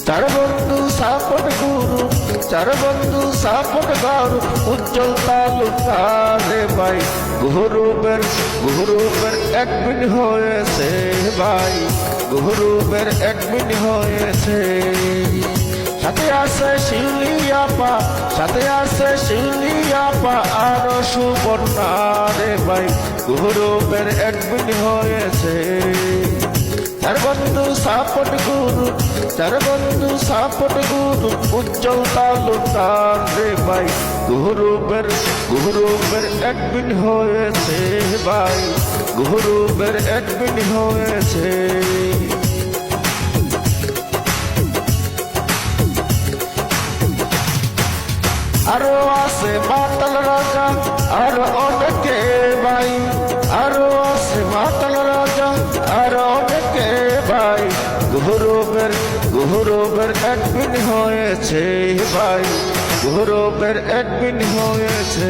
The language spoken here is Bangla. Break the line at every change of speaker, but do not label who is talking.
চার বন্ধু সাপোর্ট গুরু, চার বন্ধু সাপোর্ট গারু, উজ্জ্বল তালুকারে ভাই। গুরুবের একদিন হয়েছে ভাই, গুরুবের একদিন হয়েছে। সাথে আছে শিউলি আপা, সাথে আছে শিউলি আপা আরো সুবর্ণা রে ভাই। গুরুবের একদিন হয়েছে। চার বন্ধু সাপোর্ট গুরু, চার বন্ধু সাপোর্ট গুরু, উজ্জ্বল তালুকার রে ভাই। গুরুবের একদিন হয়েছে ভাই, গুরুবের একদিন হয়েছে। আরো আছে মাতাল রাজা, আরো অনেকে ভাই, আরো আছে মাতাল রাজা, আরো অনেকে ভাই। গুরুবের একদিন হয়েছে ভাই, গুরুবের একদিন হয়েছে।